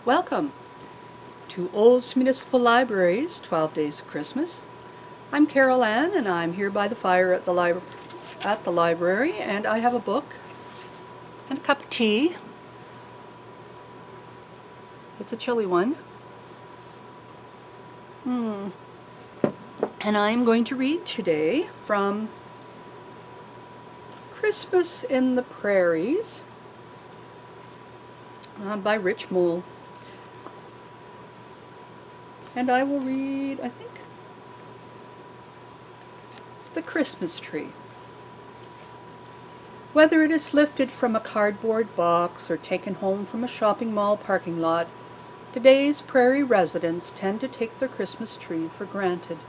Welcome to Old's Municipal Library's 12 Days of Christmas. I'm Carol Ann, and I'm here by the fire at the library, and I have a book and a cup of tea. It's a chilly one. And I'm going to read today from Christmas in the Prairies by Rich Moll. And I will read, I think, The Christmas Tree. Whether it is lifted from a cardboard box or taken home from a shopping mall parking lot, today's prairie residents tend to take their Christmas tree for granted.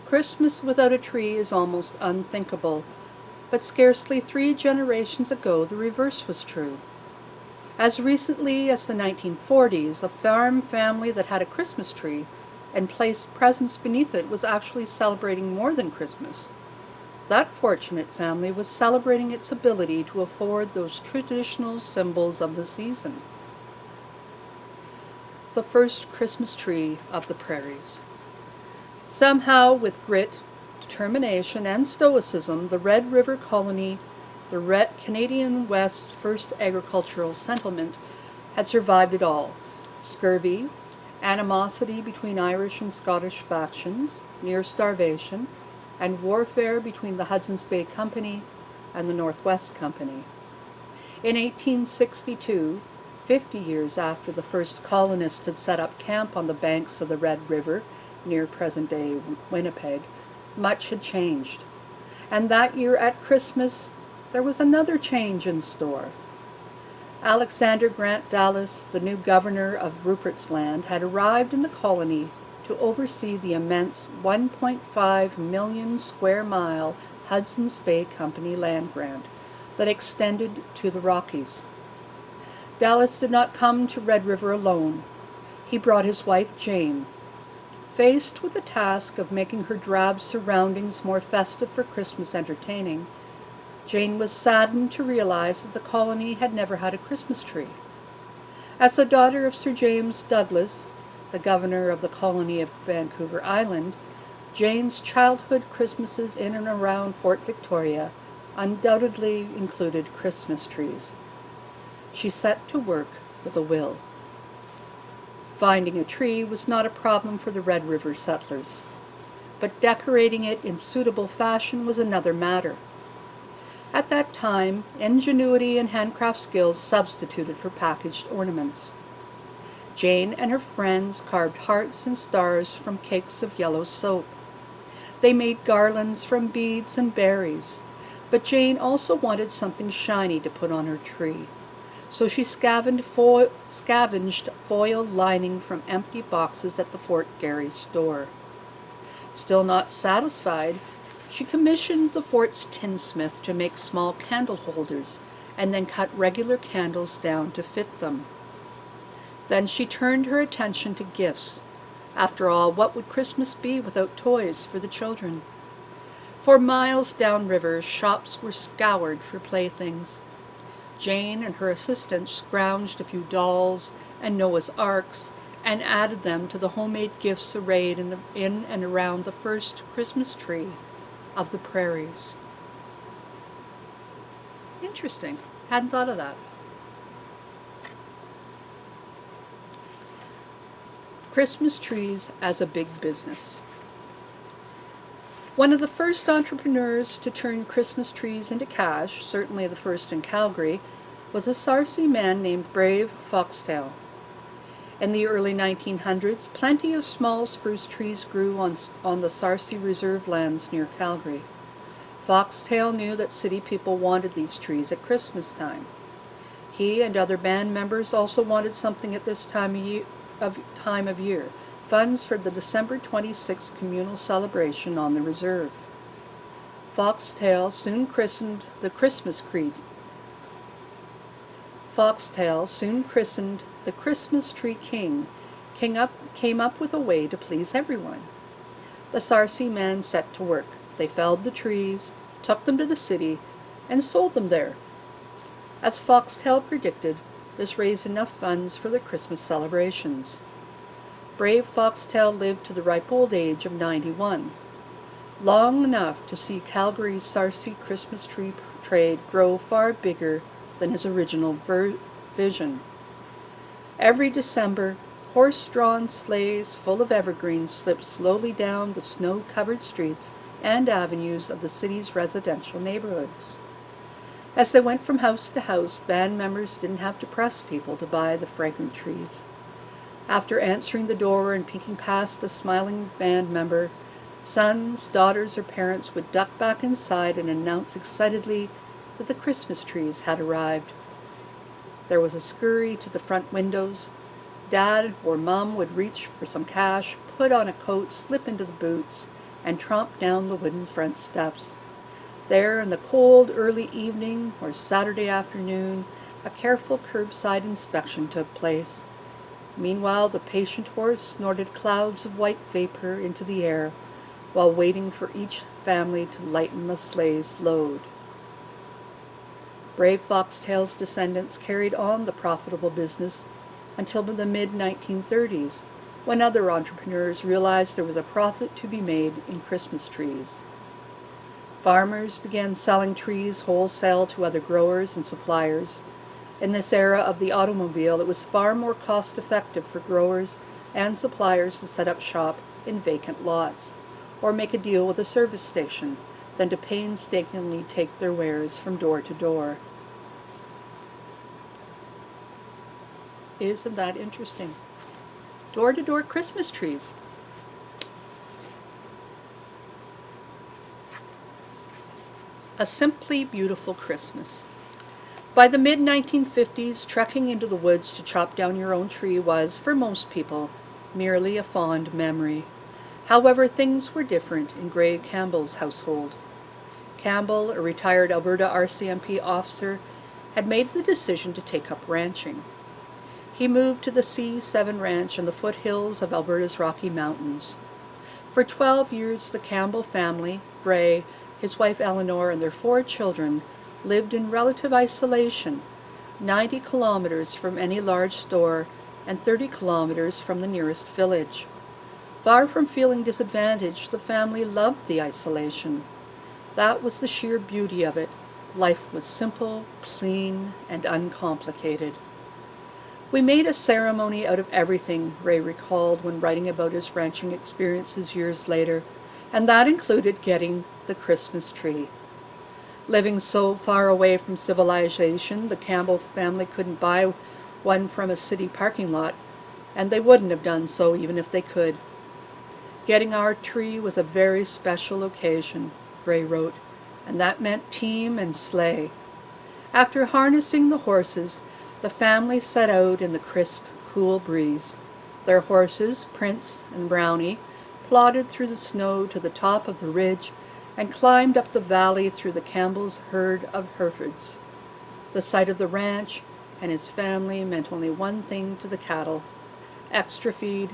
Christmas without a tree is almost unthinkable, but scarcely 3 generations ago the reverse was true. As recently as the 1940s, a farm family that had a Christmas tree and placed presents beneath it was actually celebrating more than Christmas. That fortunate family was celebrating its ability to afford those traditional symbols of the season. The first Christmas tree of the prairies. Somehow, with grit, determination, and stoicism, the Red River Colony, the Canadian West's first agricultural settlement, had survived it all. Scurvy, animosity between Irish and Scottish factions, near starvation, and warfare between the Hudson's Bay Company and the Northwest Company. In 1862, 50 years after the first colonists had set up camp on the banks of the Red River, near present-day Winnipeg, much had changed. And that year at Christmas, there was another change in store. Alexander Grant Dallas, the new governor of Rupert's Land, had arrived in the colony to oversee the immense 1.5 million square mile Hudson's Bay Company land grant that extended to the Rockies. Dallas did not come to Red River alone. He brought his wife Jane. Faced with the task of making her drab surroundings more festive for Christmas entertaining, Jane was saddened to realize that the colony had never had a Christmas tree. As the daughter of Sir James Douglas, the governor of the colony of Vancouver Island, Jane's childhood Christmases in and around Fort Victoria undoubtedly included Christmas trees. She set to work with a will. Finding a tree was not a problem for the Red River settlers, but decorating it in suitable fashion was another matter. At that time, ingenuity and handcraft skills substituted for packaged ornaments. Jane and her friends carved hearts and stars from cakes of yellow soap. They made garlands from beads and berries, but Jane also wanted something shiny to put on her tree, so she scavenged foil lining from empty boxes at the Fort Garry store. Still not satisfied, she commissioned the fort's tinsmith to make small candle holders and then cut regular candles down to fit them. Then she turned her attention to gifts. After all, what would Christmas be without toys for the children? For miles downriver, shops were scoured for playthings. Jane and her assistant scrounged a few dolls and Noah's Arks and added them to the homemade gifts arrayed in and around the first Christmas tree of the prairies. Interesting. Hadn't thought of that. Christmas trees as a big business. One of the first entrepreneurs to turn Christmas trees into cash, certainly the first in Calgary, was a Sarcee man named Brave Foxtail. In the early 1900s, plenty of small spruce trees grew on the Sarcee Reserve lands near Calgary. Foxtail knew that city people wanted these trees at Christmas time. He and other band members also wanted something at this time of year, funds for the December 26th communal celebration on the reserve. Foxtail soon christened the Christmas Tree King, came up with a way to please everyone. The Sarcee men set to work. They felled the trees, took them to the city, and sold them there. As Foxtail predicted, This raised enough funds for the Christmas celebrations. Brave Foxtail lived to the ripe old age of 91, long enough to see Calgary's Sarcee Christmas tree trade grow far bigger than his original vision. Every December, horse-drawn sleighs full of evergreens slipped slowly down the snow-covered streets and avenues of the city's residential neighborhoods. As they went from house to house, band members didn't have to press people to buy the fragrant trees. After answering the door and peeking past a smiling band member, sons, daughters, or parents would duck back inside and announce excitedly that the Christmas trees had arrived. There was a scurry to the front windows. Dad or Mom would reach for some cash, put on a coat, slip into the boots, and tromp down the wooden front steps. There, in the cold early evening or Saturday afternoon, a careful curbside inspection took place. Meanwhile, the patient horse snorted clouds of white vapor into the air, while waiting for each family to lighten the sleigh's load. Brave Foxtail's descendants carried on the profitable business until the mid-1930s, when other entrepreneurs realized there was a profit to be made in Christmas trees. Farmers began selling trees wholesale to other growers and suppliers. In this era of the automobile, it was far more cost-effective for growers and suppliers to set up shop in vacant lots, or make a deal with a service station, than to painstakingly take their wares from door to door. Isn't that interesting? Door-to-door Christmas trees. A simply beautiful Christmas. By the mid-1950s, trekking into the woods to chop down your own tree was, for most people, merely a fond memory. However, things were different in Gray Campbell's household. Campbell, a retired Alberta RCMP officer, had made the decision to take up ranching. He moved to the C7 Ranch in the foothills of Alberta's Rocky Mountains. For 12 years, the Campbell family, Gray, his wife Eleanor, and their 4 children, lived in relative isolation, 90 kilometers from any large store and 30 kilometers from the nearest village. Far from feeling disadvantaged, the family loved the isolation. That was the sheer beauty of it. Life was simple, clean, and uncomplicated. We made a ceremony out of everything, Ray recalled when writing about his ranching experiences years later, and that included getting the Christmas tree. Living so far away from civilization, the Campbell family couldn't buy one from a city parking lot, and they wouldn't have done so even if they could. Getting our tree was a very special occasion, Gray wrote, and that meant team and sleigh. After harnessing the horses, the family set out in the crisp, cool breeze. Their horses, Prince and Brownie, plodded through the snow to the top of the ridge and climbed up the valley through the Campbell's herd of Herefords. The sight of the ranch and his family meant only one thing to the cattle: extra feed.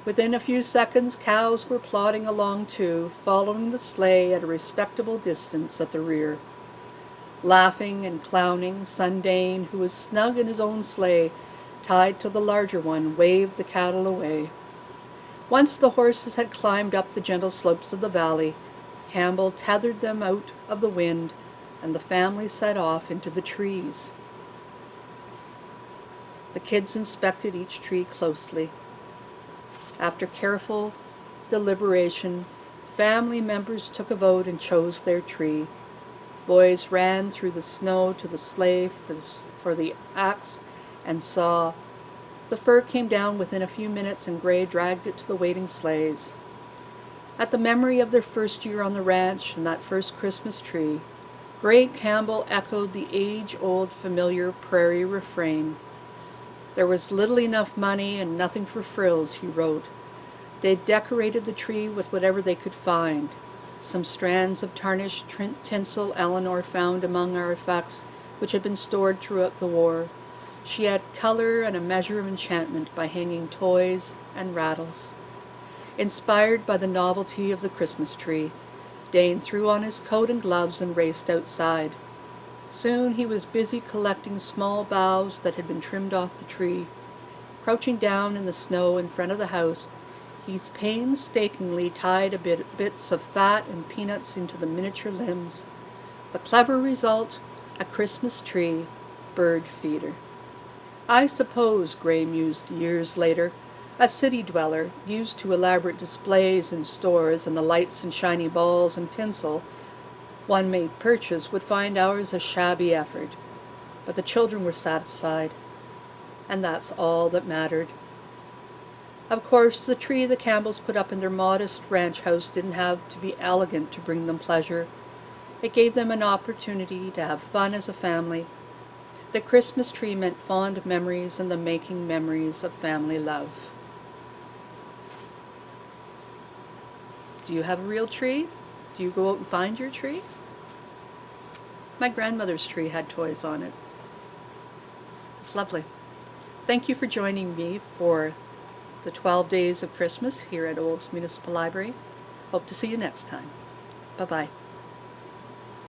Within a few seconds, cows were plodding along too, following the sleigh at a respectable distance at the rear. Laughing and clowning, Sundane, who was snug in his own sleigh, tied to the larger one, waved the cattle away. Once the horses had climbed up the gentle slopes of the valley, Campbell tethered them out of the wind, and the family set off into the trees. The kids inspected each tree closely. After careful deliberation, family members took a vote and chose their tree. Boys ran through the snow to the sleigh for the axe and saw. The fir came down within a few minutes, and Gray dragged it to the waiting sleighs. At the memory of their first year on the ranch and that first Christmas tree, Gray Campbell echoed the age-old familiar prairie refrain. There was little enough money and nothing for frills, he wrote. They decorated the tree with whatever they could find. Some strands of tarnished tinsel Eleanor found among our effects, which had been stored throughout the war. She had color and a measure of enchantment by hanging toys and rattles. Inspired by the novelty of the Christmas tree, Dane threw on his coat and gloves and raced outside. Soon he was busy collecting small boughs that had been trimmed off the tree. Crouching down in the snow in front of the house, he painstakingly tied bits of fat and peanuts into the miniature limbs. The clever result, a Christmas tree bird feeder. I suppose, Gray mused years later, a city dweller, used to elaborate displays in stores and the lights and shiny balls and tinsel one may purchase, would find ours a shabby effort. But the children were satisfied, and that's all that mattered. Of course, the tree the Campbells put up in their modest ranch house didn't have to be elegant to bring them pleasure. It gave them an opportunity to have fun as a family. The Christmas tree meant fond memories and the making memories of family love. Do you have a real tree? Do you go out and find your tree? My grandmother's tree had toys on it. It's lovely. Thank you for joining me for the 12 Days of Christmas here at Old Municipal Library. Hope to see you next time. Bye-bye.